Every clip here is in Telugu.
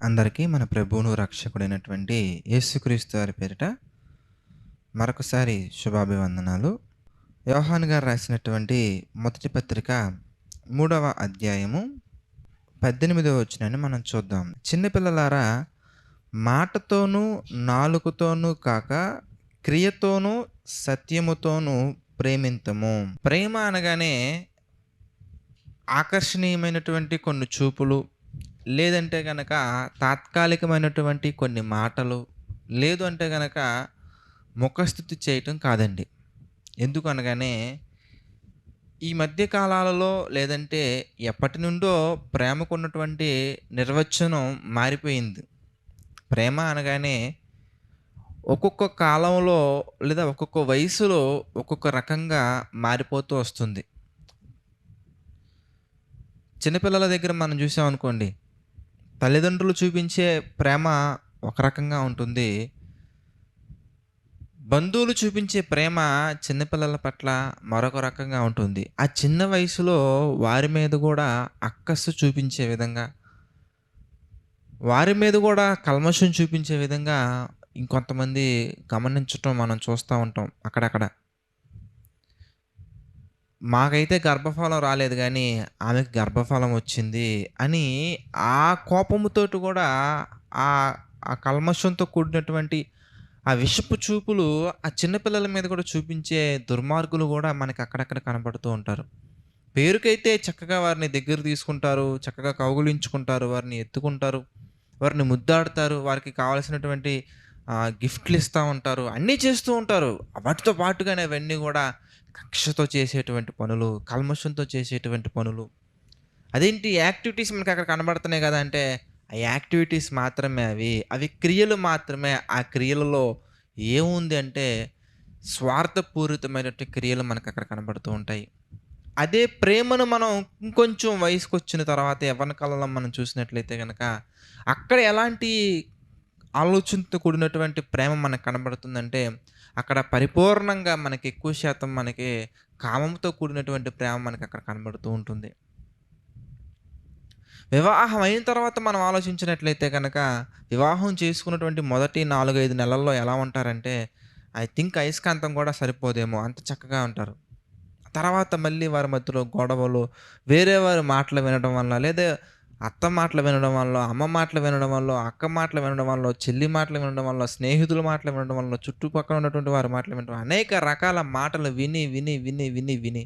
అందరికీ మన ప్రభువును రక్షకుడైనటువంటి యేసుక్రీస్తు వారి పేరిట మరొకసారి శుభాభివందనాలు. యోహాను గారు రాసినటువంటి మొదటి పత్రిక 3వ అధ్యాయము 18వ వచనాన్ని మనం చూద్దాం. చిన్నపిల్లలారా, మాటతోనూ నాలుకతోనూ కాక క్రియతోనూ సత్యముతోనూ ప్రేమింతము. ప్రేమ అనగానే ఆకర్షణీయమైనటువంటి కొన్ని చూపులు, లేదంటే గనక తాత్కాలికమైనటువంటి కొన్ని మాటలు, లేదు అంటే గనక ముఖస్తుతి చేయటం కాదండి. ఎందుకు అనగానే ఈ మధ్య కాలాలలో లేదంటే ఎప్పటి నుండో ప్రేమకున్నటువంటి నిర్వచనం మారిపోయింది. ప్రేమ అనగానే ఒక్కొక్క కాలంలో లేదా ఒక్కొక్క వయసులో ఒక్కొక్క రకంగా మారిపోతూ వస్తుంది. చిన్నపిల్లల దగ్గర మనం చూసామనుకోండి, తల్లిదండ్రులు చూపించే ప్రేమ ఒక రకంగా ఉంటుంది. బంధువులు చూపించే ప్రేమ చిన్నపిల్లల పట్ల మరొక రకంగా ఉంటుంది. ఆ చిన్న వయసులో వారి మీద కూడా అక్కసు చూపించే విధంగా, వారి మీద కూడా కల్మషం చూపించే విధంగా ఇంకొంతమంది గమనించటం మనం చూస్తూ ఉంటాం అక్కడక్కడ. మాకైతే గర్భఫలం రాలేదు గానీ, ఆమెకి గర్భఫలం వచ్చింది అని ఆ కోపముతోటి కూడా ఆ కల్మషంతో కూడినటువంటి ఆ విషపు చూపులు ఆ చిన్న పిల్లల మీద కూడా చూపించే దుర్మార్గులు కూడా మనకి అక్కడక్కడ కనపడుతూ ఉంటారు. పేరుకైతే చక్కగా వారిని దగ్గర తీసుకుంటారు, చక్కగా కౌగిలించుకుంటారు, వారిని ఎత్తుకుంటారు, వారిని ముద్దాడుతారు, వారికి కావాల్సినటువంటి గిఫ్ట్లు ఇస్తూ ఉంటారు, అన్నీ చేస్తూ ఉంటారు. వాటితో పాటుగానే అవన్నీ కూడా కక్షతో చేసేటువంటి పనులు, కల్మషంతో చేసేటువంటి పనులు. అదేంటి యాక్టివిటీస్ మనకు అక్కడ కనబడుతున్నాయి కదా అంటే, ఆ యాక్టివిటీస్ మాత్రమే అవి క్రియలు మాత్రమే. ఆ క్రియలలో ఏముంది అంటే స్వార్థపూరితమైనటువంటి క్రియలు మనకు అక్కడ కనబడుతూ ఉంటాయి. అదే ప్రేమను మనం ఇంకొంచెం వయసుకొచ్చిన తర్వాత యవ్వన కాలంలో మనం చూసినట్లయితే గనక, అక్కడ ఎలాంటి ఆలోచనతో కూడినటువంటి ప్రేమ మనకు కనబడుతుందంటే, అక్కడ పరిపూర్ణంగా మనకి ఎక్కువ శాతం మనకి కామంతో కూడినటువంటి ప్రేమ మనకి అక్కడ కనబడుతూ ఉంటుంది. వివాహం అయిన తర్వాత మనం ఆలోచించినట్లయితే కనుక, వివాహం చేసుకున్నటువంటి మొదటి 4, 5 నెలల్లో ఎలా ఉంటారంటే, ఐ థింక్ అయస్కాంతం కూడా సరిపోదేమో అంత చక్కగా ఉంటారు. తర్వాత మళ్ళీ వారి మధ్యలో గొడవలు, వేరే వారి మాటలు వినడం వల్ల, లేదా అత్త మాటలు వినడం వల్ల, అమ్మ మాటలు వినడం వల్ల, అక్క మాటలు వినడం వల్ల, చెల్లి మాటలు వినడం వల్ల, స్నేహితుల మాటలు వినడం వల్ల, చుట్టుపక్కల ఉన్నటువంటి వారి మాటలు వినడం, అనేక రకాల మాటలు విని విని విని విని విని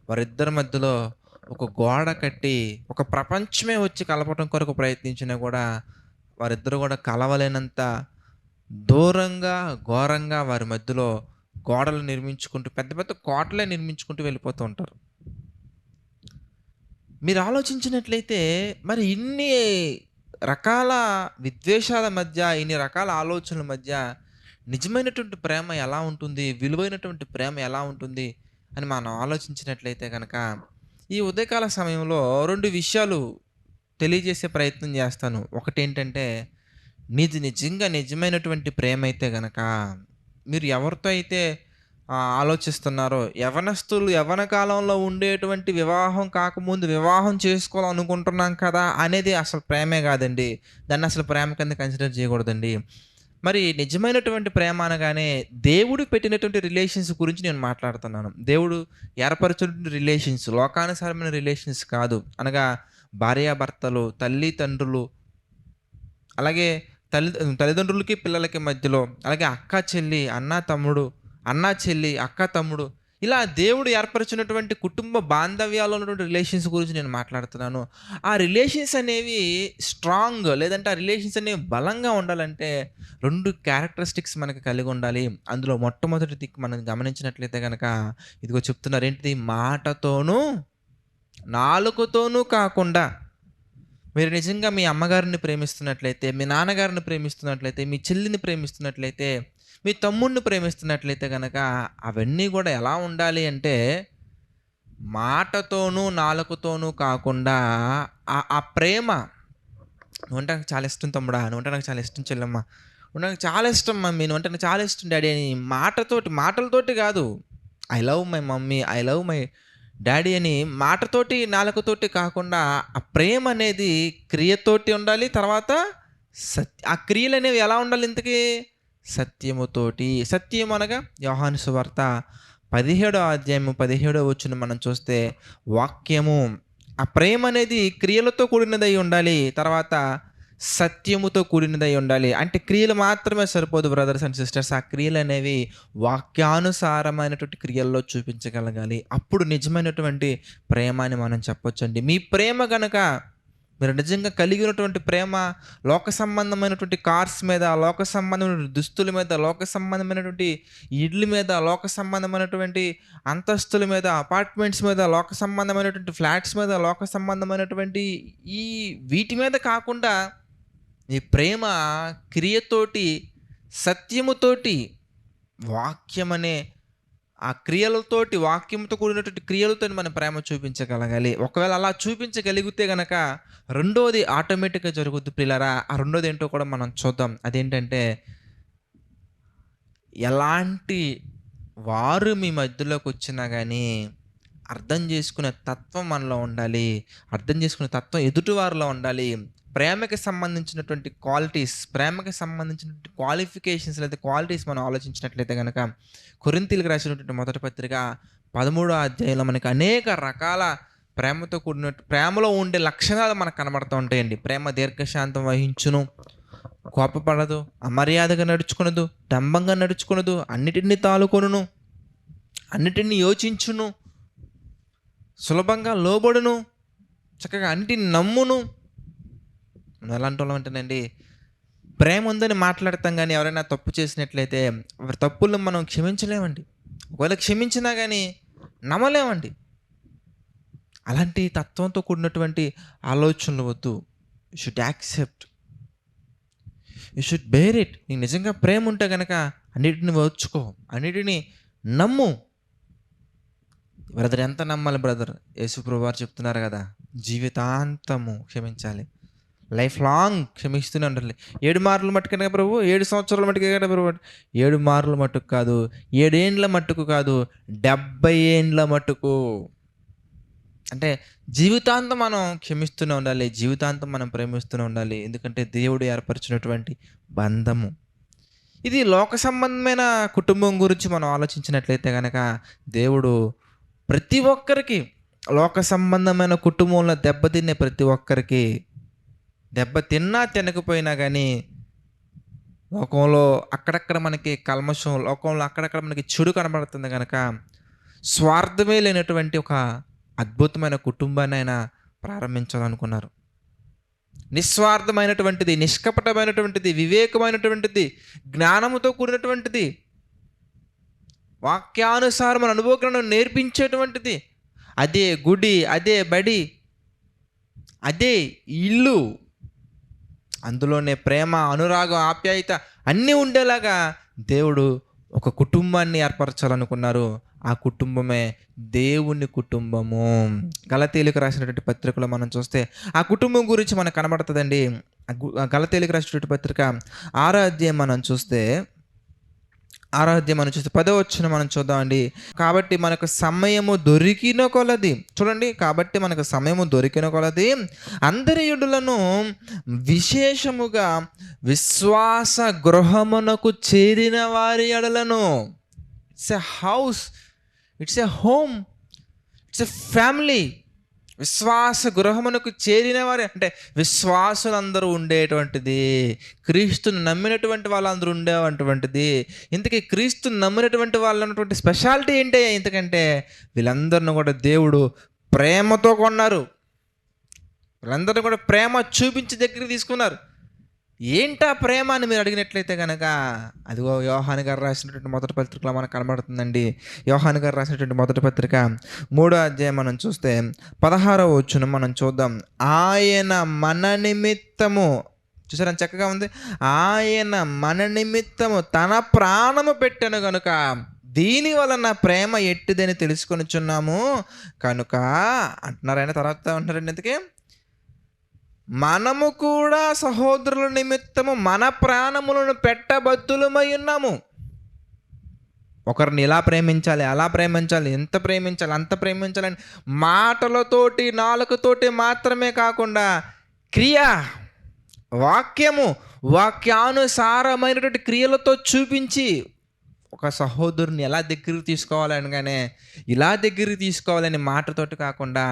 వారిద్దరి మధ్యలో ఒక గోడ కట్టి ఒక ప్రపంచమే వచ్చి కలపటం కొరకు ప్రయత్నించినా కూడా వారిద్దరు కూడా కలవలేనంత దూరంగా, ఘోరంగా వారి మధ్యలో గోడలు నిర్మించుకుంటూ, పెద్ద పెద్ద కోటలే నిర్మించుకుంటూ వెళ్ళిపోతూ ఉంటారు. మీరు ఆలోచించినట్లయితే మరి ఇన్ని రకాల విద్వేషాల మధ్య, ఇన్ని రకాల ఆలోచనల మధ్య నిజమైనటువంటి ప్రేమ ఎలా ఉంటుంది, విలువైనటువంటి ప్రేమ ఎలా ఉంటుంది అని మనం ఆలోచించినట్లయితే కనుక, ఈ ఉదయకాల సమయంలో 2 విషయాలు తెలియజేసే ప్రయత్నం చేస్తాను. ఒకటేంటంటే, నిజంగా నిజమైనటువంటి ప్రేమ అయితే గనక మీరు ఎవరితో అయితే ఆలోచిస్తున్నారో, యవ్వనస్తులు యవ్వన కాలంలో ఉండేటువంటి వివాహం కాకముందు వివాహం చేసుకోవాలనుకుంటున్నాం కదా అనేది అసలు ప్రేమే కాదండి. దాన్ని అసలు ప్రేమ కింద కన్సిడర్ చేయకూడదండి. మరి నిజమైనటువంటి ప్రేమ అనగానే దేవుడు పెట్టినటువంటి రిలేషన్స్ గురించి నేను మాట్లాడుతున్నాను. దేవుడు ఏర్పరచినటువంటి రిలేషన్స్, లోకానుసారమైన రిలేషన్స్ కాదు. అనగా భార్యాభర్తలు, తల్లిదండ్రులు, అలాగే తల్లిదండ్రులకి పిల్లలకి మధ్యలో, అలాగే అక్క చెల్లి, అన్న తమ్ముడు, అన్న చెల్లి, అక్క తమ్ముడు, ఇలా దేవుడు ఏర్పరిచినటువంటి కుటుంబ బాంధవ్యాల్లో ఉన్నటువంటి రిలేషన్స్ గురించి నేను మాట్లాడుతున్నాను. ఆ రిలేషన్స్ అనేవి స్ట్రాంగ్, లేదంటే ఆ రిలేషన్స్ అనేవి బలంగా ఉండాలంటే 2 క్యారెక్టరిస్టిక్స్ మనకి కలిగి ఉండాలి. అందులో మొట్టమొదటిది మనం గమనించినట్లయితే కనుక ఇదిగో చెప్తున్నారు. ఏంటిది? మాటతోనూ నాలుకతోనూ కాకుండా. మీరు నిజంగా మీ అమ్మగారిని ప్రేమిస్తున్నట్లయితే, మీ నాన్నగారిని ప్రేమిస్తున్నట్లయితే, మీ చెల్లిని ప్రేమిస్తున్నట్లయితే, మీ తమ్ముడిని ప్రేమిస్తున్నట్లయితే గనక అవన్నీ కూడా ఎలా ఉండాలి అంటే, మాటతోనూ నాలుకతోనూ కాకుండా ఆ ప్రేమ, నువ్వంటే నాకు చాలా ఇష్టం తమ్ముడా, నువ్వంటే నాకు చాలా ఇష్టం చెల్లెమ్మ, నువ్వు నాకు చాలా ఇష్టం మమ్మీ, నువ్వంటే నాకు చాలా ఇష్టం డాడీ అని మాటలతోటి కాదు. I love my mummy, I love my daddy అని మాటతోటి నాలుకతోటి కాకుండా, ఆ ప్రేమ అనేది క్రియతోటి ఉండాలి. తర్వాత ఆ క్రియలనేవి ఎలా ఉండాలి ఇంతకీ? సత్యముతోటి. సత్యం అనగా యోహాను సువార్త 17వ అధ్యాయము 17వ వచనం మనం చూస్తే వాక్యము. ఆ ప్రేమ అనేది క్రియలతో కూడినదై ఉండాలి. తర్వాత సత్యముతో కూడినదై ఉండాలి. అంటే క్రియలు మాత్రమే సరిపోదు బ్రదర్స్ అండ్ సిస్టర్స్. ఆ క్రియలనేవి వాక్యానుసారమైనటువంటి క్రియల్లో చూపించగలగాలి. అప్పుడు నిజమైనటువంటి ప్రేమ అని మనం చెప్పొచ్చండి. మీ ప్రేమ గనక మీరు నిజంగా కలిగి ఉన్నటువంటి ప్రేమ లోక సంబంధమైనటువంటి కార్స్ మీద, లోక సంబంధమైన దుస్తుల మీద, లోక సంబంధమైనటువంటి ఇడ్ల మీద, లోక సంబంధమైనటువంటి అంతస్తుల మీద, అపార్ట్మెంట్స్ మీద, లోక సంబంధమైనటువంటి ఫ్లాట్స్ మీద, లోక సంబంధమైనటువంటి ఈ వీటి మీద కాకుండా ఈ ప్రేమ క్రియతోటి, సత్యముతోటి, వాక్యమనే ఆ క్రియలతోటి, వాక్యంతో కూడినటువంటి క్రియలతోని మన ప్రేమ చూపించగలగాలి. ఒకవేళ అలా చూపించగలిగితే గనక రెండోది ఆటోమేటిక్‌గా జరుగుద్ది ప్రియులారా. ఆ రెండోది ఏంటో కూడా మనం చూద్దాం. అదేంటంటే, ఎలాంటి వారు మీ మధ్యలోకొచ్చినా గానీ అర్థం చేసుకునే తత్వం మనలో ఉండాలి. అర్థం చేసుకునే తత్వం ఎదుటి వారిలో ఉండాలి. ప్రేమకి సంబంధించినటువంటి క్వాలిటీస్, ప్రేమకి సంబంధించినటువంటి క్వాలిఫికేషన్స్ లేదా క్వాలిటీస్ మనం ఆలోచించినట్లయితే గనక కొరింథీయులకు రాసినటువంటి మొదటి పత్రిక 13వ అధ్యాయంలో మనకి అనేక రకాల ప్రేమతో ప్రేమలో ఉండే లక్షణాలు మనకు కనబడుతూ ఉంటాయండి. ప్రేమ దీర్ఘశాంతం వహించును, కోపపడదు, అమర్యాదగా నడుచుకొనదు, డంబంగా నడుచుకొనదు, అన్నిటిని తాలుకొనును, అన్నిటిని యోచించును, సులభంగా లోబడును, చక్కగా అన్నిటిని నమ్మును. మనం ఎలాంటి వాళ్ళం అంటేనండి, ప్రేమ ఉందని మాట్లాడతాం కానీ ఎవరైనా తప్పు చేసినట్లయితే వారి తప్పులను మనం క్షమించలేమండి. ఒకవేళ క్షమించినా కానీ నమ్మలేమండి. అలాంటి తత్వంతో కూడినటువంటి ఆలోచనలు వద్దు. You should accept, you should bear it. నీకు నిజంగా ప్రేమ ఉంటే కనుక అన్నిటిని ఓర్చుకో, అన్నిటిని నమ్ము. బ్రదర్ ఎంత నమ్మాలి బ్రదర్? యేసుప్రభువు వారు చెప్తున్నారు కదా, జీవితాంతము క్షమించాలి, లైఫ్ లాంగ్ క్షమిస్తూనే ఉండాలి. 7 మార్లు మట్టుకనే ప్రభు, 7 సంవత్సరాల మట్టుకే కదా ప్రభు? 7 మార్లు మట్టుకు కాదు, 7 ఏండ్ల మట్టుకు కాదు, 70 ఏండ్ల మట్టుకు. అంటే జీవితాంతం మనం క్షమిస్తూనే ఉండాలి, జీవితాంతం మనం ప్రేమిస్తూనే ఉండాలి. ఎందుకంటే దేవుడు ఏర్పరిచినటువంటి బంధము ఇది. లోక సంబంధమైన కుటుంబం గురించి మనం ఆలోచించినట్లయితే కనుక దేవుడు ప్రతి ఒక్కరికి, లోక సంబంధమైన కుటుంబంలో దెబ్బతినే ప్రతి ఒక్కరికి, దెబ్బ తిన్నా తినకపోయినా కానీ లోకంలో అక్కడక్కడ మనకి కల్మషం, లోకంలో అక్కడక్కడ మనకి చెడు కనబడుతుంది కనుక స్వార్థమే లేనటువంటి ఒక అద్భుతమైన కుటుంబాన్ని ఆయన ప్రారంభించాలనుకున్నారు. నిస్వార్థమైనటువంటిది, నిష్కపటమైనటువంటిది, వివేకమైనటువంటిది, జ్ఞానముతో కూడినటువంటిది, వాక్యానుసారం అనుభవజ్ఞానం నేర్పించేటువంటిది. అదే గుడి, అదే బడి, అదే ఇల్లు. అందులోనే ప్రేమ, అనురాగం, ఆప్యాయత అన్నీ ఉండేలాగా దేవుడు ఒక కుటుంబాన్ని ఏర్పరచాలనుకున్నారు. ఆ కుటుంబమే దేవుని కుటుంబము. గలతీయులకు రాసినటువంటి పత్రికలో మనం చూస్తే ఆ కుటుంబం గురించి మనకు కనబడుతుందండి. గలతీయులకు రాసినటువంటి పత్రిక 6వ అధ్యాయం మనం చూస్తే 10వ వచనం మనం చూద్దామండి. కాబట్టి మనకు సమయము దొరికిన కొలది, చూడండి, కాబట్టి మనకు సమయము దొరికిన కొలది అందరి యుడులను విశేషముగా విశ్వాస గృహమునకు చేరిన వారి ఎడలను. It's a house, it's a home, it's a family. విశ్వాస గృహమునకు చేరిన వారు అంటే విశ్వాసులందరూ ఉండేటువంటిది, క్రీస్తుని నమ్మినటువంటి వాళ్ళందరూ ఉండేటువంటిది. ఇంతకీ క్రీస్తుని నమ్మినటువంటి వాళ్ళు అన్నటువంటి స్పెషాలిటీ ఏంటి? ఎందుకంటే వీళ్ళందరిని కూడా దేవుడు ప్రేమతో కొన్నారు. వీళ్ళందరినీ కూడా ప్రేమ చూపించి దగ్గరికి తీసుకున్నారు. ఏంటా ప్రేమ అని మీరు అడిగినట్లయితే కనుక అదిగో యోహాను గారు రాసినటువంటి మొదటి పత్రికలో మనకు కనబడుతుందండి. యోహాను గారు రాసినటువంటి మొదటి పత్రిక 3వ అధ్యాయం మనం చూస్తే 16వ వచనం మనం చూద్దాం. ఆయన మన నిమిత్తము, చూసారా చక్కగా ఉంది, ఆయన మన నిమిత్తము తన ప్రాణము పెట్టెను గనుక దీని వలన ప్రేమ ఎట్టిదని తెలుసుకొనిచున్నాము కనుక అంటున్నారు. ఆయన తర్వాత అంటారండి, ఎందుకే మనము కూడా సహోదరుల నిమిత్తము మన ప్రాణములను పెట్టబద్దులమై ఉన్నాము. ఒకరిని ఇలా ప్రేమించాలి, అలా ప్రేమించాలి, ఎంత ప్రేమించాలి, అంత ప్రేమించాలని మాటలతోటి, నాలుకతోటి మాత్రమే కాకుండా క్రియ, వాక్యము, వాక్యానుసారమైనటువంటి క్రియలతో చూపించి ఒక సహోదరుని ఎలా దగ్గరికి తీసుకోవాలి అనగానే, ఇలా దగ్గరికి తీసుకోవాలని మాటతోటి కాకుండా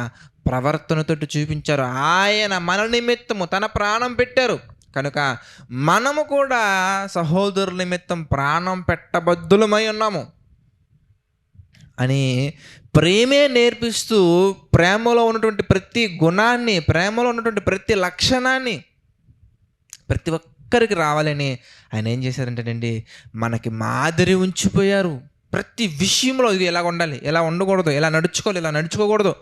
ప్రవర్తనతోటి చూపించారు. ఆయన మన నిమిత్తము తన ప్రాణం పెట్టారు కనుక మనము కూడా సహోదరుల నిమిత్తం ప్రాణం పెట్టబద్దులమై ఉన్నాము అని ప్రేమే నేర్పిస్తూ, ప్రేమలో ఉన్నటువంటి ప్రతి గుణాన్ని, ప్రేమలో ఉన్నటువంటి ప్రతి లక్షణాన్ని ప్రతి ఒక్కరికి రావాలని ఆయన ఏం చేశారంటేనండి, మనకి మాదిరి ఉంచిపోయారు. ప్రతి విషయంలో ఇది ఎలా ఉండాలి, ఎలా ఉండకూడదు, ఎలా నడుచుకోవాలి, ఇలా నడుచుకోకూడదు,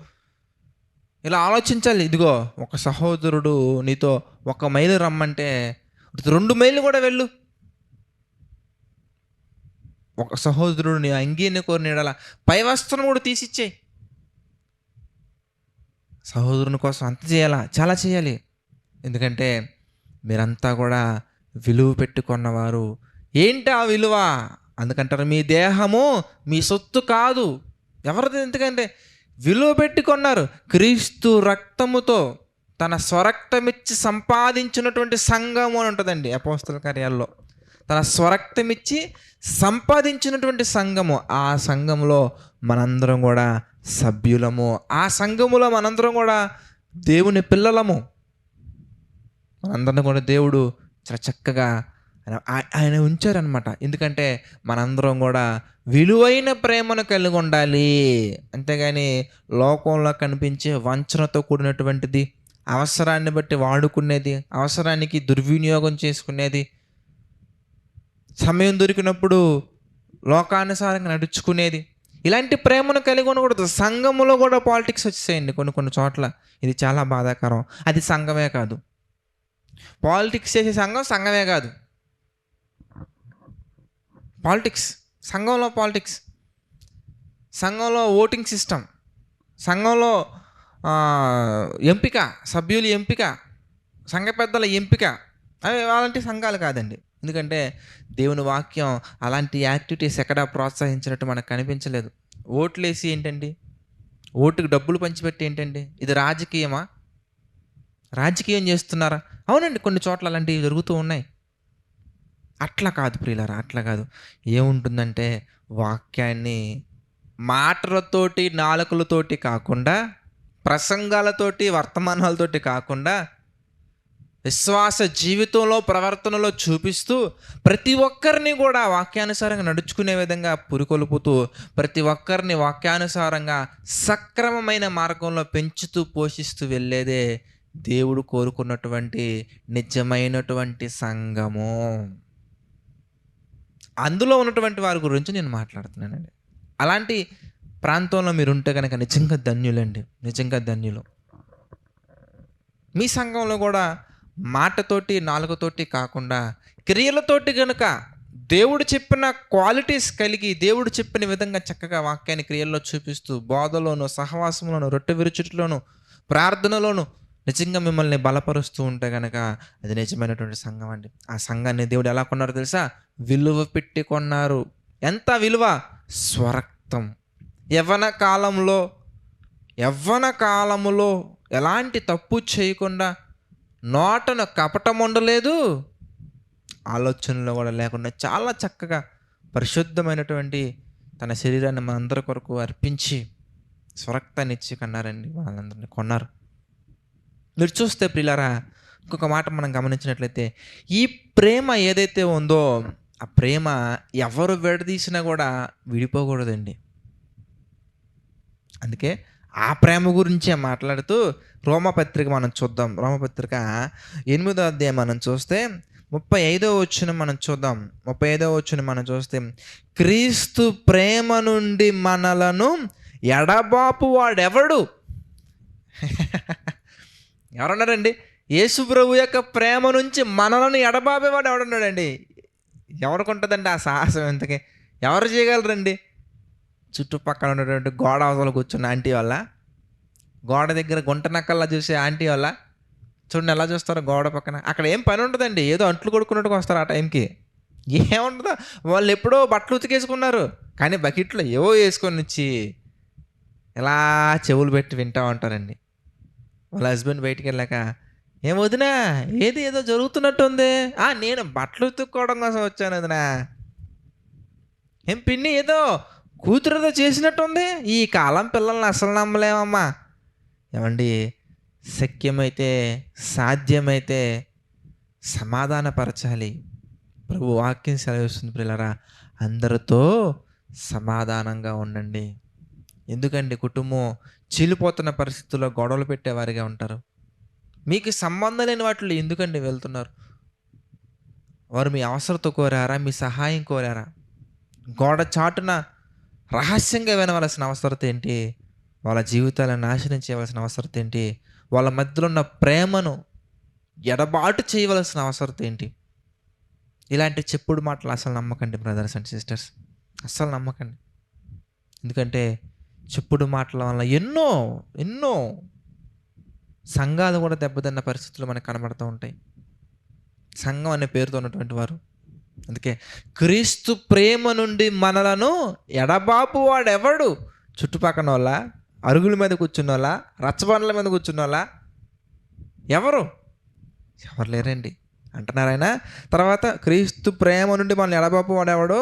ఇలా ఆలోచించాలి. ఇదిగో ఒక సహోదరుడు నీతో 1 మైలు రమ్మంటే 2 మైళ్ళు కూడా వెళ్ళు. ఒక సహోదరుడు నీ అంగీని కోరినలా పై వస్త్రం కూడా తీసిచ్చేయి. సహోదరుని కోసం అంత చేయాలా, చాలా చేయాలి. ఎందుకంటే మీరంతా కూడా విలువ పెట్టుకున్నవారు. ఏంటి ఆ విలువ? అందుకంటారు మీ దేహము మీ సొత్తు కాదు. ఎవరిది? ఎందుకంటే విలువ పెట్టుకున్నారు. క్రీస్తు రక్తముతో తన స్వరక్తమిచ్చి సంపాదించినటువంటి సంఘము అని ఉంటుందండి అపోస్తల కార్యాల్లో. తన స్వరక్తమిచ్చి సంపాదించినటువంటి సంఘము. ఆ సంఘములో మనందరం కూడా సభ్యులము. ఆ సంఘములో మనందరం కూడా దేవుని పిల్లలము. మనందరం కూడా దేవుడు చాలా చక్కగా ఆయన ఉంచారనమాట. ఎందుకంటే మనందరం కూడా విలువైన ప్రేమను కలిగి ఉండాలి. అంతేగాని లోకంలో కనిపించే వంచనతో కూడినటువంటిది, అవసరాన్ని బట్టి వాడుకునేది, అవసరానికి దుర్వినియోగం చేసుకునేది, సమయం దొరికినప్పుడు లోకానుసారంగా నడుచుకునేది, ఇలాంటి ప్రేమను కలిగి ఉండకూడదు. సంఘములో కూడా పాలిటిక్స్ వచ్చేసేయండి కొన్ని చోట్ల. ఇది చాలా బాధాకరం. అది సంఘమే కాదు. పాలిటిక్స్ చేసే సంఘమే కాదు. పాలిటిక్స్, సంఘంలో ఓటింగ్ సిస్టమ్, సంఘంలో ఎంపిక, సభ్యుల ఎంపిక, సంఘ పెద్దల ఎంపిక, అవి అలాంటి సంఘాలు కాదండి. ఎందుకంటే దేవుని వాక్యం అలాంటి యాక్టివిటీస్ ఎక్కడా ప్రోత్సహించినట్టు మనకు కనిపించలేదు. ఓట్లేసి ఏంటండి, ఓటుకు డబ్బులు పంచిపెట్టి ఏంటండి, ఇది రాజకీయమా? రాజకీయం చేస్తున్నారా? అవునండి, కొన్ని చోట్ల అలాంటివి జరుగుతూ ఉన్నాయి. అట్లా కాదు ప్రియులారా, అట్లా కాదు. ఏముంటుందంటే వాక్యాన్ని మాటలతోటి, నాలుకలతోటి కాకుండా, ప్రసంగాలతోటి, వర్తమానాలతోటి కాకుండా, విశ్వాస జీవితంలో, ప్రవర్తనలో చూపిస్తూ ప్రతి ఒక్కరిని కూడా వాక్యానుసారంగా నడుచుకునే విధంగా పురికొల్పుతూ, ప్రతి ఒక్కరిని వాక్యానుసారంగా సక్రమమైన మార్గంలో పెంచుతూ పోషిస్తూ వెళ్ళేదే దేవుడు కోరుకున్నటువంటి నిజమైనటువంటి సంఘము. అందులో ఉన్నటువంటి వారి గురించి నేను మాట్లాడుతున్నానండి. అలాంటి ప్రాంతంలో మీరు ఉంటే కనుక నిజంగా ధన్యులండి, నిజంగా ధన్యులు. మీ సంఘంలో కూడా మాటతోటి, నాలుకతోటి కాకుండా క్రియలతోటి కనుక దేవుడు చెప్పిన క్వాలిటీస్ కలిగి, దేవుడు చెప్పిన విధంగా చక్కగా వాక్యాన్ని క్రియల్లో చూపిస్తూ, బోధలోను, సహవాసంలోను, రొట్టె విరుచుట్లోను, ప్రార్థనలోను నిజంగా మిమ్మల్ని బలపరుస్తూ ఉంటే కనుక అది నిజమైనటువంటి సంఘం అండి. ఆ సంఘాన్ని దేవుడు ఎలా కొన్నారో తెలుసా? విలువ పెట్టి కొన్నారు. ఎంత విలువ? స్వరక్తం. యవ్వన కాలములో ఎలాంటి తప్పు చేయకుండా, నోటను కపటం ఉండలేదు, ఆలోచనలో కూడా లేకుండా చాలా చక్కగా పరిశుద్ధమైనటువంటి తన శరీరాన్ని మనందరి కొరకు అర్పించి స్వరక్తాన్ని ఇచ్చి కన్నారండి. వాళ్ళందరినీ కొన్నారు. మీరు చూస్తే ప్రియులారా, ఇంకొక మాట మనం గమనించినట్లయితే, ఈ ప్రేమ ఏదైతే ఉందో ఆ ప్రేమ ఎవరు విడదీసినా కూడా విడిపోకూడదండి. అందుకే ఆ ప్రేమ గురించే మాట్లాడుతూ రోమపత్రిక మనం చూద్దాం. రోమపత్రిక 8వ అధ్యాయం మనం చూస్తే 35వ వచనం మనం చూద్దాం. 35వ వచనం మనం చూస్తే, క్రీస్తు ప్రేమ నుండి మనలను ఎడబాపు వాడెవడు? ఎవరున్నారండి? యేసు ప్రభు యొక్క ప్రేమ నుంచి మనలను ఎడబాపేవాడు ఎవడున్నాడండి? ఎవరికి ఉంటుందండి ఆ సాహసం? ఎంతకి ఎవరు చేయగలరండి? చుట్టుపక్కల ఉన్నటువంటి గోడ అవతల కూర్చున్న ఆంటీ వల్ల, గోడ దగ్గర గుంట నక్కల్లా చూసే ఆంటీ వల్ల, చూడండి ఎలా చూస్తారో గోడ పక్కన. అక్కడ ఏం పని ఉంటుందండి, ఏదో అంట్లు కొడుకున్నట్టుగా వస్తారు ఆ టైంకి. ఏముంటుందో, వాళ్ళు ఎప్పుడో బట్టలు ఉతికేసుకున్నారు, కానీ బకెట్లో ఏవో వేసుకొని వచ్చి ఇలా చెవులు పెట్టి వింటూ ఉంటారండి. వాళ్ళ హస్బెండ్ బయటికి వెళ్ళాక, ఏం వదినా, ఏదో జరుగుతున్నట్టుంది. నేను బట్టలు ఉతుక్కోవడం కోసం వచ్చాను వదినా. ఏం పిన్ని, ఏదో కూతురేదో చేసినట్టుంది. ఈ కాలం పిల్లల్ని అసలు నమ్మలేమమ్మా. ఏమండి, శక్యమైతే, సాధ్యమైతే సమాధానపరచాలి. ప్రభు వాక్యం సెలవిస్తుంది ప్రియులారా, అందరితో సమాధానంగా ఉండండి. ఎందుకండి కుటుంబం చీలిపోతున్న పరిస్థితుల్లో గొడవలు పెట్టేవారిగా ఉంటారు. మీకు సంబంధం లేని వాటిలో ఎందుకండి వెళ్తున్నారు? వారు మీ అవసరత కోరారా? మీ సహాయం కోరారా? గోడ చాటున రహస్యంగా వినవలసిన అవసరత ఏంటి? వాళ్ళ జీవితాలను నాశనం చేయవలసిన అవసరత ఏంటి? వాళ్ళ మధ్యలో ఉన్న ప్రేమను ఎడబాటు చేయవలసిన అవసరత ఏంటి? ఇలాంటి చెప్పుడు మాటలు అసలు నమ్మకండి బ్రదర్స్ అండ్ సిస్టర్స్, అస్సలు నమ్మకండి. ఎందుకంటే చెప్పుడు మాటల వల్ల ఎన్నో సంఘాలు కూడా దెబ్బతిన్న పరిస్థితులు మనకు కనబడుతూ ఉంటాయి. సంఘం అనే పేరుతో ఉన్నటువంటి వారు. అందుకే క్రీస్తు ప్రేమ నుండి మనలను ఎడబాపు వాడెవడు? చుట్టుపక్కన వాళ్ళ, అరుగుల మీద కూర్చున్న వాళ్ళ, రచ్చబండ్ల మీద కూర్చున్న వాళ్ళ, ఎవరు లేరండి అంటున్నారు ఆయన. తర్వాత క్రీస్తు ప్రేమ నుండి మనల్ని ఎడబాపు వాడేవాడు,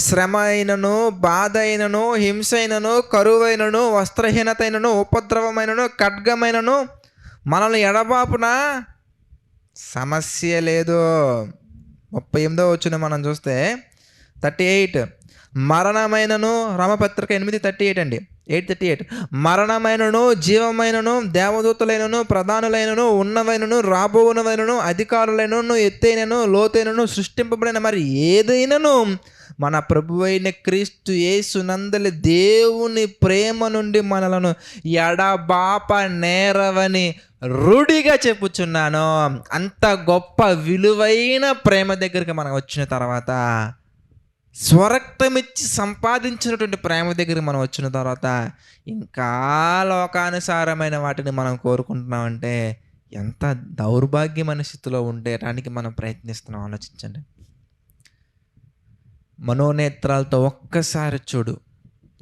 శ్రమ అయినను, బాధ అయినను, హింస అయినను, కరువైనను, వస్త్రహీనత అయినను, ఉపద్రవమైనను, ఖడ్గమైనను మనల్ని ఎడబాపున సమస్య లేదు. 38వ వచనం మనం చూస్తే 38, మరణమైనను, రామపత్రిక 8:38 అండి, 8:38, మరణమైనను, జీవమైనను, దేవదూతలైనను, ప్రధానులైనను, ఉన్నవైనను, రాబోవునవైనను, అధికారులైనను, ఎత్తైనను, లోతైనను, సృష్టింపబడిన మరి ఏదైనను మన ప్రభువైన క్రీస్తు యేసునందలి దేవుని ప్రేమ నుండి మనలను ఎడబాప నేరవని రూఢిగా చెప్పుచున్నాను. అంత గొప్ప విలువైన ప్రేమ దగ్గరికి మనం వచ్చిన తర్వాత, స్వరక్తమిచ్చి సంపాదించినటువంటి ప్రేమ దగ్గరికి మనం వచ్చిన తర్వాత ఇంకా లోకానుసారమైన వాటిని మనం కోరుకుంటున్నామంటే ఎంత దౌర్భాగ్యమైన స్థితిలో ఉండటానికి మనం ప్రయత్నిస్తున్నాం, ఆలోచించండి. మనోనేత్రాలతో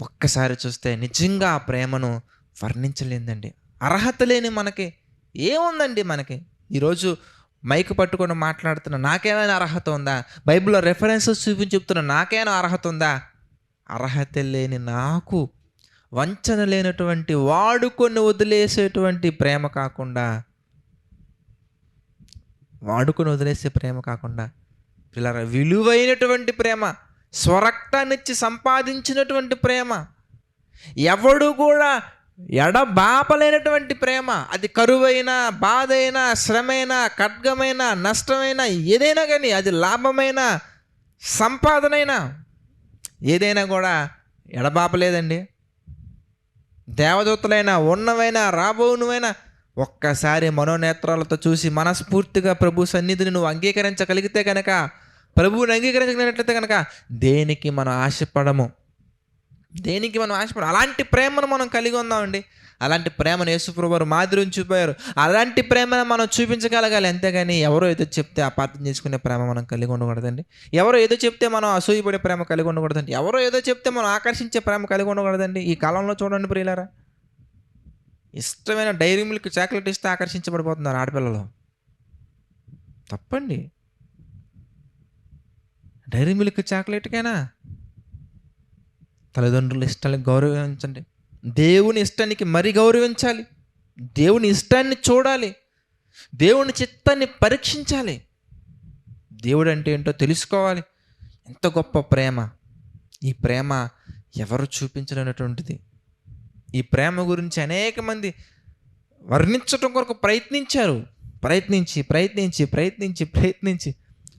ఒక్కసారి చూస్తే నిజంగా ఆ ప్రేమను వర్ణించలేదండి. అర్హత లేని మనకి ఏముందండి? మనకి ఈరోజు మైక్ పట్టుకొని మాట్లాడుతున్నా నాకేమైనా అర్హత ఉందా? బైబిల్లో రెఫరెన్సెస్ చూపించి చెప్తున్నా నాకేమైనా అర్హత ఉందా? అర్హత లేని నాకు, వంచన లేనటువంటి వాడుకొని వదిలేసేటువంటి ప్రేమ కాకుండా, వదిలేసే ప్రేమ కాకుండా పిల్లల విలువైనటువంటి ప్రేమ, స్వరక్తాన్నిచ్చి సంపాదించినటువంటి ప్రేమ, ఎవడు కూడా ఎడబాపలేనటువంటి ప్రేమ, అది కరువైన, బాధైన, శ్రమైన, ఖడ్గమైన, నష్టమైన, ఏదైనా కానీ, అది లాభమైన, సంపాదనైనా ఏదైనా కూడా ఎడబాపలేదండి. దేవదూతలైనా, ఉన్నవైనా, రాబోనువైనా ఒక్కసారి మనోనేత్రాలతో చూసి మనస్ఫూర్తిగా ప్రభు సన్నిధిని నువ్వు అంగీకరించగలిగితే కనుక, ప్రభువుని అంగీకరించగలిగినట్లయితే కనుక దేనికి మనం ఆశపడము. అలాంటి ప్రేమను మనం కలిగి ఉందామండి. అలాంటి ప్రేమను యేసుప్రభువు వారు మాదిరిని చూపారు. అలాంటి ప్రేమను మనం చూపించగలగాలి. అంతేగాని ఎవరో ఏదో చెప్తే అపార్థం చేసుకునే ప్రేమ మనం కలిగి ఉండకూడదండి. ఎవరో ఏదో చెప్తే మనం అసూయపడే ప్రేమ కలిగి ఉండకూడదండి. ఎవరో ఏదో చెప్తే మనం ఆకర్షించే ప్రేమ కలిగి ఉండకూడదండి. ఈ కాలంలో చూడండి ప్రియులారా, ఇష్టమైన డైరీ మిల్క్ చాక్లెట్ ఇస్తే ఆకర్షించబడిపోతున్నారు ఆడపిల్లలు. తప్పండి. డైరీ మిల్క్ చాక్లెట్కైనా తల్లిదండ్రుల ఇష్టానికి గౌరవించండి. దేవుని ఇష్టానికి మరి గౌరవించాలి. దేవుని ఇష్టాన్ని చూడాలి. దేవుని చిత్తాన్ని పరీక్షించాలి. దేవుడు అంటే ఏంటో తెలుసుకోవాలి. ఎంత గొప్ప ప్రేమ! ఈ ప్రేమ ఎవరు చూపించలేనటువంటిది. ఈ ప్రేమ గురించి అనేక మంది వర్ణించటం కొరకు ప్రయత్నించారు. ప్రయత్నించి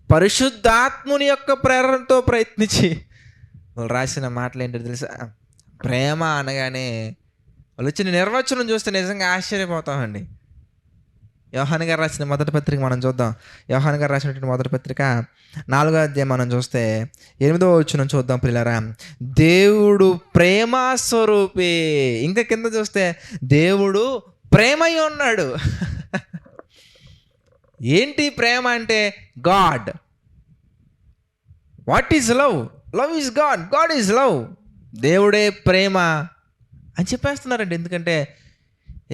పరిశుద్ధాత్ముని యొక్క ప్రేరణతో ప్రయత్నించి వాళ్ళు రాసిన మాటలు ఏంటో తెలుసా? ప్రేమ అనగానే వాళ్ళు వచ్చిన నిర్వచనం చూస్తే నిజంగా ఆశ్చర్యపోతామండి. యోహాను గారు రాసిన మొదటి పత్రిక మనం చూద్దాం. యోహాను గారు రాసినటువంటి మొదటి పత్రిక 4వ అధ్యాయం మనం చూస్తే 8వ వచనం చూద్దాం ప్రియులారా. దేవుడు ప్రేమ స్వరూపి. ఇంకా కింద చూస్తే దేవుడు ప్రేమై ఉన్నాడు. ఏంటి ప్రేమ అంటే? God. What is love? Love is God. God is love. దేవుడే ప్రేమ అని చెప్పేస్తున్నారండి. ఎందుకంటే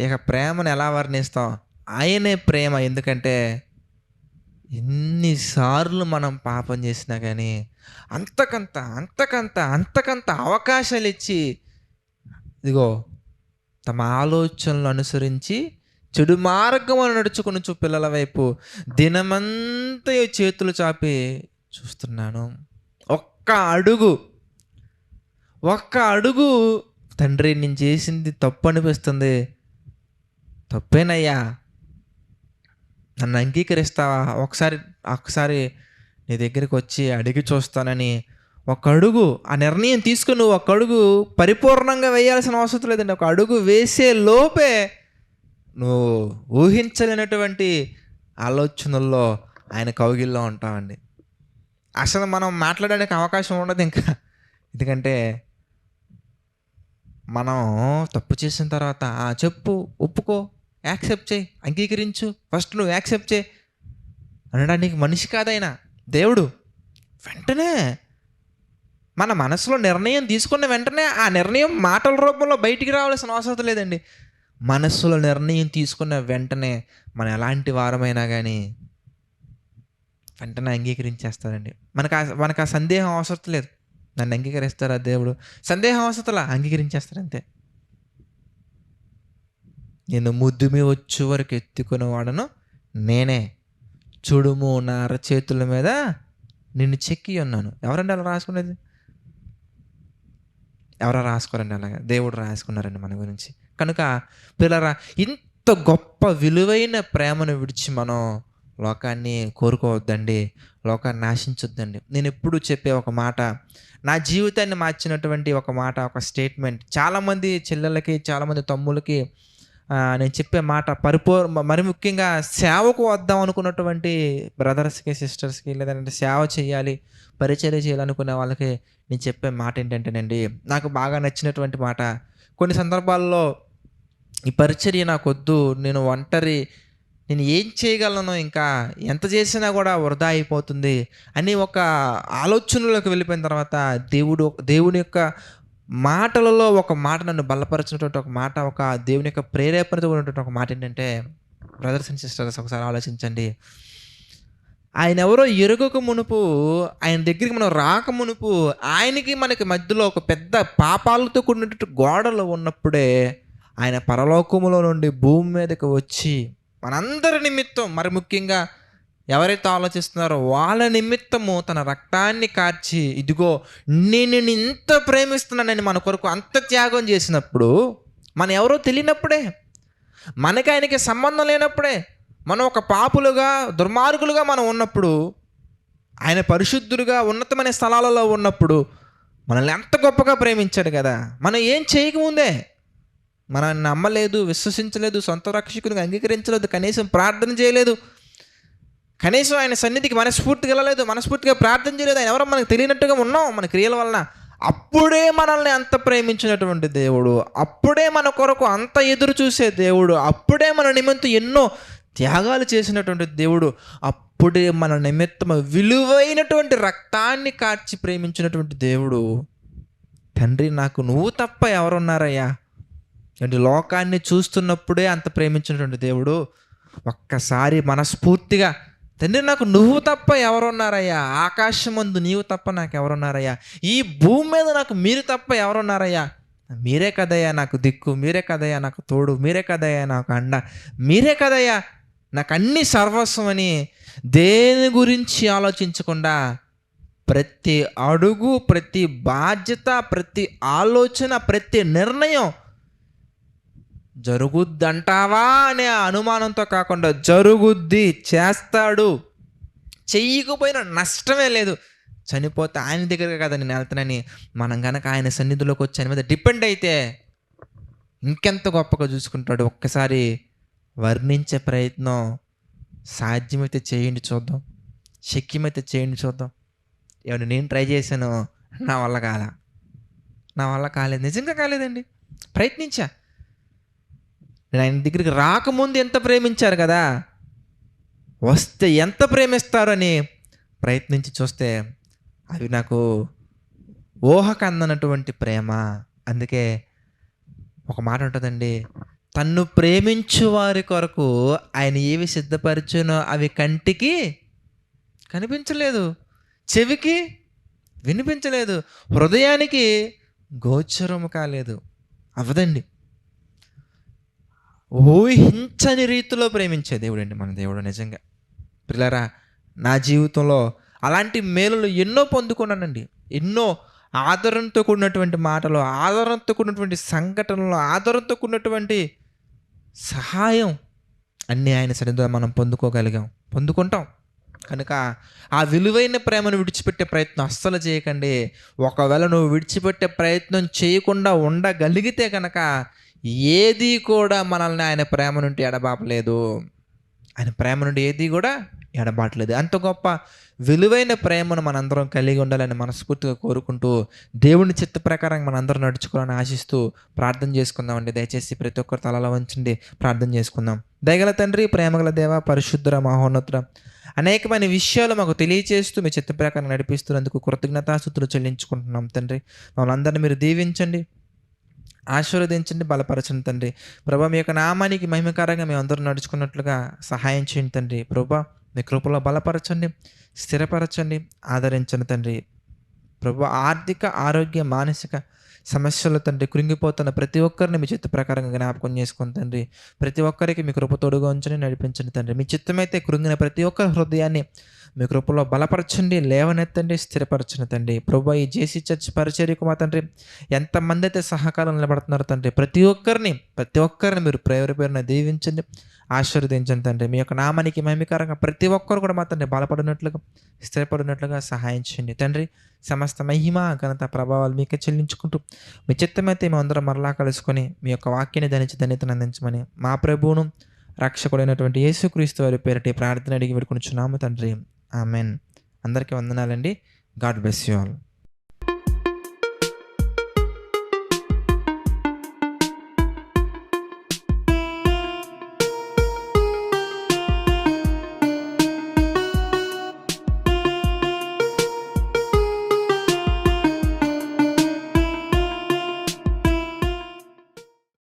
ఇక ప్రేమను ఎలా వర్ణిస్తాం? ఆయనే ప్రేమ. ఎందుకంటే ఎన్నిసార్లు మనం పాపం చేసినా కానీ అంతకంత అవకాశాలిచ్చి, ఇదిగో తమ ఆలోచనలు అనుసరించి చెడు మార్గమున నడుచుకొనుచు పిల్లల వైపు దినమంతయు చేతులు చాపి చూస్తున్నాను. ఒక్క అడుగు తండ్రి నేను చేసింది తప్పు అనిపిస్తుంది. తప్పేనయ్యా, నన్ను అంగీకరిస్తావా? ఒకసారి నీ దగ్గరికి వచ్చి అడిగి చూస్తానని ఒక అడుగు, ఆ నిర్ణయం తీసుకుని నువ్వు ఒక అడుగు పరిపూర్ణంగా వేయాల్సిన అవసరం లేదండి. ఒక అడుగు వేసే లోపే నువ్వు ఊహించలేనటువంటి ఆలోచనల్లో ఆయన కౌగిల్లో ఉంటామండి. అసలు మనం మాట్లాడడానికి అవకాశం ఉండదు ఇంకా. ఎందుకంటే మనం తప్పు చేసిన తర్వాత చెప్పు, ఒప్పుకో, యాక్సెప్ట్ చేయి, అంగీకరించు, ఫస్ట్ నువ్వు యాక్సెప్ట్ చేయి అనడానికి మనిషి కాదైనా దేవుడు. వెంటనే మన మనసులో నిర్ణయం తీసుకున్న వెంటనే ఆ నిర్ణయం మాటల రూపంలో బయటికి రావాల్సిన అవసరం లేదండి. మనస్సులో నిర్ణయం తీసుకున్న వెంటనే మనం ఎలాంటి వారమైనా కానీ వెంటనే అంగీకరించేస్తారండి. మనకు ఆ సందేహం అవసరం లేదు. నన్ను అంగీకరిస్తారా దేవుడు? సందేహం అవసరంలా, అంగీకరించేస్తారు అంతే. నేను ముద్దుమి వచ్చు వరకు ఎత్తుకునేవాడను నేనే, చూడుము నా అరచేతుల మీద నిన్ను చెక్కి ఉన్నాను. ఎవరండి అలా రాసుకునేది? ఎవరో రాసుకోరండి అలాగా, దేవుడు రాసుకున్నారండి మన గురించి. కనుక పిల్లరా, ఇంత గొప్ప విలువైన ప్రేమను విడిచి మనం లోకాన్ని కోరుకోవద్దండి, లోకాన్ని నాశించొద్దండి. నేను ఎప్పుడు చెప్పే ఒక మాట, నా జీవితాన్ని మార్చినటువంటి ఒక మాట, ఒక స్టేట్మెంట్, చాలామంది చెల్లెళ్ళకి, చాలామంది తమ్ముళ్ళకి నేను చెప్పే మాట మరి ముఖ్యంగా సేవకు వద్దాం అనుకున్నటువంటి బ్రదర్స్కి, సిస్టర్స్కి, లేదంటే సేవ చేయాలి, పరిచర్య చేయాలనుకునే వాళ్ళకి నేను చెప్పే మాట ఏంటంటేనండి, నాకు బాగా నచ్చినటువంటి మాట. కొన్ని సందర్భాల్లో ఈ పరిచర్య నాకొద్దు, నేను ఒంటరి, నేను ఏం చేయగలను, ఇంకా ఎంత చేసినా కూడా వృధా అయిపోతుంది అని ఒక ఆలోచనలోకి వెళ్ళిపోయిన తర్వాత దేవుని యొక్క మాటలలో ఒక మాట నన్ను బలపరిచినటువంటి ఒక మాట, ఒక దేవుని యొక్క ప్రేరేపణతో ఉన్నటువంటి ఒక మాట ఏంటంటే, బ్రదర్స్ అండ్ సిస్టర్స్ ఒకసారి ఆలోచించండి. ఆయన ఎవరో ఎరుగక మునుపు, ఆయన దగ్గరికి మనం రాక మునుపు, ఆయనకి మనకి మధ్యలో ఒక పెద్ద పాపాలతో కూడినటువంటి గోడలు ఉన్నప్పుడే ఆయన పరలోకములో నుండి భూమి మీదకి వచ్చి మనందరి నిమిత్తం, మరి ముఖ్యంగా ఎవరైతే ఆలోచిస్తున్నారో వాళ్ళ నిమిత్తము తన రక్తాన్ని కార్చి, ఇదిగో నేను ఇంత ప్రేమిస్తున్నానని మన కొరకు అంత త్యాగం చేసినప్పుడు, మనం ఎవరో తెలియనప్పుడే, మనకి ఆయనకి సంబంధం లేనప్పుడే, మనం ఒక పాపులుగా, దుర్మార్గులుగా మనం ఉన్నప్పుడు, ఆయన పరిశుద్ధులుగా ఉన్నతమైన స్థలాలలో ఉన్నప్పుడు మనల్ని ఎంత గొప్పగా ప్రేమించాడు కదా. మనం ఏం చేయకముందే, మనల్ని నమ్మలేదు, విశ్వసించలేదు, సొంత రక్షకునిగా అంగీకరించలేదు, కనీసం ప్రార్థన చేయలేదు, కనీసం ఆయన సన్నిధికి మనస్ఫూర్తిగా వెళ్ళలేదు, మనస్ఫూర్తిగా ప్రార్థన చేయలేదు, ఆయన ఎవరో మనకు తెలియనట్టుగా ఉన్నాం మన క్రియల వలన. అప్పుడే మనల్ని అంత ప్రేమించినటువంటి దేవుడు, అప్పుడే మన కొరకు అంత ఎదురు చూసే దేవుడు, అప్పుడే మన నిమిత్తం ఎన్నో త్యాగాలు చేసినటువంటి దేవుడు, అప్పుడే మన నిమిత్తం విలువైనటువంటి రక్తాన్ని కార్చి ప్రేమించినటువంటి దేవుడు, తండ్రి నాకు నువ్వు తప్ప ఎవరున్నారయ్యా అంటే లోకాన్ని చూస్తున్నప్పుడే అంత ప్రేమించినటువంటి దేవుడు ఒక్కసారి మనస్ఫూర్తిగా, తండ్రి నాకు నువ్వు తప్ప ఎవరున్నారయ్యా, ఆకాశమందు నీవు తప్ప నాకు ఎవరున్నారయ్యా, ఈ భూమి మీద నాకు మీరు తప్ప ఎవరున్నారయ్యా, మీరే కదయ్యా నాకు దిక్కు, మీరే కదయ్యా నాకు తోడు, మీరే కదయ్యా నాకు అండ, మీరే కదయ్యా నాకు అన్ని సర్వస్వం అని దేని గురించి ఆలోచించకుండా ప్రతి అడుగు, ప్రతి బాధ్యత, ప్రతి ఆలోచన, ప్రతి నిర్ణయం జరుగుద్దంటావా అనే అనుమానంతో కాకుండా జరుగుద్ది, చేస్తాడు, చెయ్యకపోయినా నష్టమే లేదు, చనిపోతే ఆయన దగ్గరగా కదా నేను వెళ్తానని మనం కనుక ఆయన సన్నిధిలోకి వచ్చి ఆయన మీద డిపెండ్ అయితే ఇంకెంత గొప్పగా చూసుకుంటాడు. ఒక్కసారి వర్ణించే ప్రయత్నం సాధ్యమైతే చేయండి చూద్దాం, శక్యమైతే చేయండి చూద్దాం. ఏమన్నా నేను ట్రై చేశాను, నా వల్ల కాలేదు, నిజంగా కాలేదండి. ప్రయత్నించా. నేను ఆయన దగ్గరికి రాకముందు ఎంత ప్రేమించారు కదా, వస్తే ఎంత ప్రేమిస్తారని ప్రయత్నించి చూస్తే అవి నాకు ఊహకు అందనటువంటి ప్రేమ. అందుకే ఒక మాట ఉంటుందండి, తన్ను ప్రేమించు వారి కొరకు ఆయన ఏవి సిద్ధపరిచానో అవి కంటికి కనిపించలేదు, చెవికి వినిపించలేదు, హృదయానికి గోచరము కాలేదు. అవ్వదండి. ఊహించని రీతిలో ప్రేమించే దేవుడండి మన దేవుడు నిజంగా. పిల్లరా, నా జీవితంలో అలాంటి మేలులు ఎన్నో పొందుకున్నానండి. ఎన్నో ఆదరణతో కూడినటువంటి మాటలు, ఆదరణతో కూడినటువంటి సంఘటనలు, ఆదరణతో కూడినటువంటి సహాయం అన్నీ ఆయన సన్నిధిలో మనం పొందుకుంటాం. కనుక ఆ విలువైన ప్రేమను విడిచిపెట్టే ప్రయత్నం అస్సలు చేయకండి. ఒకవేళ నువ్వు విడిచిపెట్టే ప్రయత్నం చేయకుండా ఉండగలిగితే కనుక ఏది కూడా మనల్ని ఆయన ప్రేమ నుండి ఎడబాపలేదు. ఆయన ప్రేమ నుండి ఏది కూడా ఎడబాటలేదు. అంత గొప్ప విలువైన ప్రేమను మనందరం కలిగి ఉండాలని మనస్ఫూర్తిగా కోరుకుంటూ, దేవుని చిత్త ప్రకారం మనందరం నడుచుకోవాలని ఆశిస్తూ ప్రార్థన చేసుకుందామండి. దయచేసి ప్రతి ఒక్కరు తలలో వంచండి, ప్రార్థన చేసుకుందాం. దయగల తండ్రి, ప్రేమగల దేవ, పరిశుద్ధ మహోన్నతుడ, అనేకమైన విషయాలు మాకు తెలియచేస్తూ మీ చిత్త ప్రకారం నడిపిస్తున్నందుకు కృతజ్ఞతాస్తుతులు చెల్లించుకుంటున్నాం తండ్రి. మమ్మల్ని అందరినీ మీరు దీవించండి, ఆశీర్వదించండి, బలపరచండి తండ్రి. ప్రభా, మీ యొక్క నామానికి మహిమకరంగా మేము అందరూ నడుచుకున్నట్లుగా సహాయం చేయండి తండ్రి. ప్రభా, మీ కృపలో బలపరచండి, స్థిరపరచండి, ఆదరించండి తండ్రి. ప్రభా, ఆర్థిక, ఆరోగ్య, మానసిక సమస్యలు తండ్రి కృంగిపోతున్న ప్రతి ఒక్కరిని మీ చిత్త ప్రకారంగా జ్ఞాపకం చేసుకుని తండ్రి, ప్రతి ఒక్కరికి మీ కృప తోడుగా ఉంచండి, నడిపించండి తండ్రి. మీ చిత్తమైతే కృంగిన ప్రతి ఒక్క హృదయాన్ని మీ కృపలో బలపరచండి, లేవనెత్తండి, స్థిరపరచండి తండ్రి. ప్రభు, ఈ జేసీ చర్చ్ పరిచర్యకు మా తండ్రి ఎంతమంది అయితే సహకారం నిలబడుతున్నారు తండ్రి, ప్రతి ఒక్కరిని మీరు పేరున దీవించండి, ఆశీర్వదించండి తండ్రి. మీ యొక్క నామానికి మహిమకరంగా ప్రతి ఒక్కరు కూడా మా తండ్రి బలపడినట్లుగా, స్థిరపడినట్లుగా సహాయం చేయండి తండ్రి. సమస్త మహిమ, ఘనత, ప్రభావాలు మీకే చెల్లించుకుంటూ మీ చిత్తమైతే మేమందరం మరలా కలుసుకొని మీ యొక్క వాక్యాన్ని ధన్యతను అందించమని మా ప్రభువును రక్షకుడైనటువంటి యేసుక్రీస్తు వారి పేరిట ప్రార్థన అడిగి వేడుకొనుచున్నాము తండ్రి. ఆమెన్. అందరికీ వందనాలండి. God bless you all.